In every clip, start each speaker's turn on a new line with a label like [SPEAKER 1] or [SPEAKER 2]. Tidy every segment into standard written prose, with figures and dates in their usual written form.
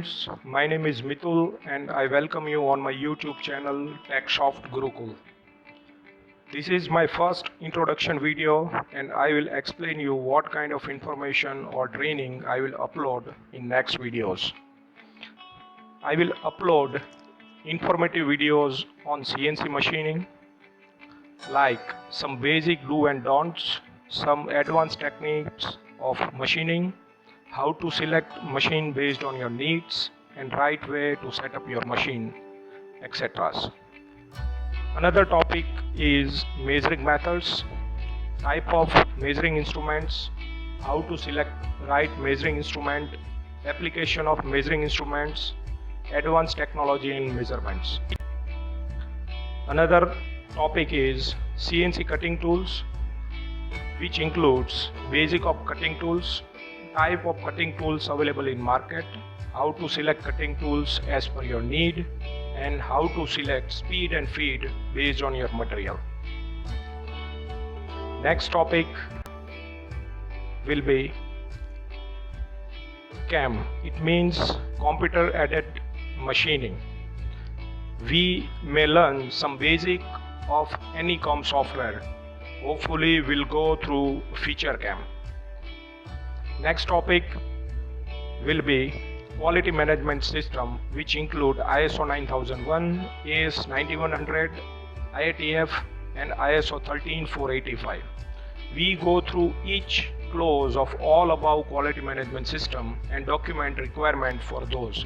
[SPEAKER 1] friends, my name is Mitul and I welcome you on my YouTube channel TechSoft Gurukul. This is my first introduction video and I will explain you what kind of information or training I will upload in next videos. I will upload informative videos on CNC machining, like some basic do and don'ts, some advanced techniques of machining, how to select machine based on your needs and right way to set up your machine, etc. Another topic is measuring methods, type of measuring instruments, how to select right measuring instrument, application of measuring instruments, advanced technology in measurements. Another topic is CNC cutting tools, which includes basic of cutting tools, type of cutting tools available in market, how to select cutting tools as per your need, and how to select speed and feed based on your material. Next topic will be CAM. It means computer aided machining. We may learn some basic of any CAM software. Hopefully we'll go through feature CAM. Next topic will be quality management system, which include ISO 9001, AS 9100, IATF and ISO 13485. We go through each clause of all above quality management system and document requirement for those.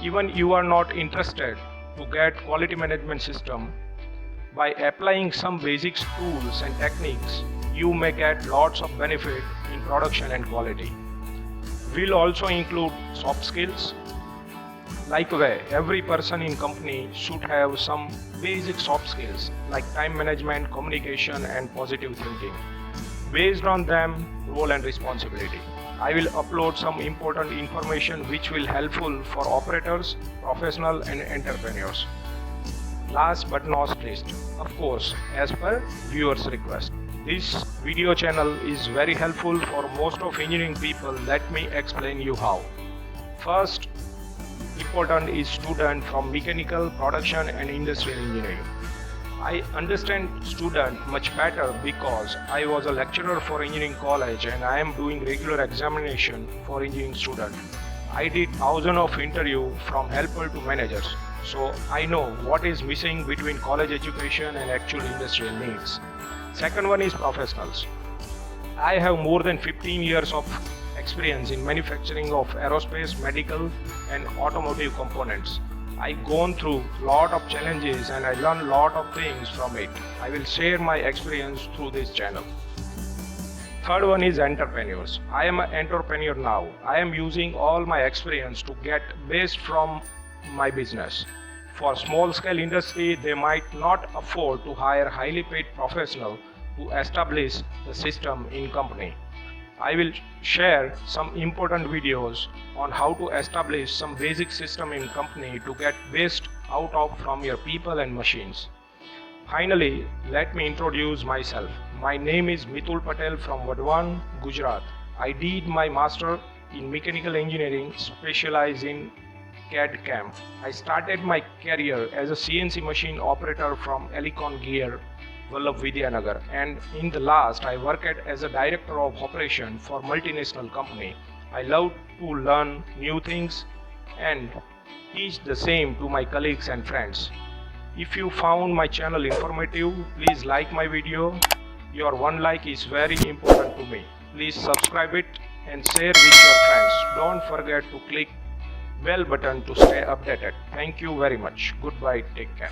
[SPEAKER 1] Even you are not interested to get quality management system, by applying some basic tools and techniques, you may get lots of benefit in production and quality. We'll also include soft skills. Likewise, every person in company should have some basic soft skills like time management, communication and positive thinking. Based on them, role and responsibility. I will upload some important information which will helpful for operators, professionals and entrepreneurs. Last but not least, of course, as per viewers' request. This video channel is very helpful for most of engineering people. Let me explain you how. First, important is student from mechanical, production and industrial engineering. I understand student much better because I was a lecturer for engineering college and I am doing regular examination for engineering student. I did thousands of interviews from helper to managers. So I know what is missing between college education and actual industrial needs. Second one is professionals. I have more than 15 years of experience in manufacturing of aerospace, medical and automotive components. I gone through lot of challenges and I learned lot of things from it. I will share my experience through this channel. Third one is entrepreneurs. I am an entrepreneur now. I am using all my experience to get best from my business. For small scale industry, they might not afford to hire highly paid professional to establish the system in company. I will share some important videos on how to establish some basic system in company to get best out of from your people and machines. Finally, let me introduce myself. My name is Mitul Patel from Vadwan, Gujarat. I did my master in mechanical engineering, specialized in CAD/CAM. I started my career as a CNC machine operator from Elecon Gear, Vallabh Vidyanagar, and in the last I worked as a director of operation for multinational company. I love to learn new things and teach the same to my colleagues and friends. If you found my channel informative, please like my video. Your one like is very important to me. Please subscribe it and share with your friends. Don't forget to click bell button to stay updated. Thank you very much. Goodbye. Take care.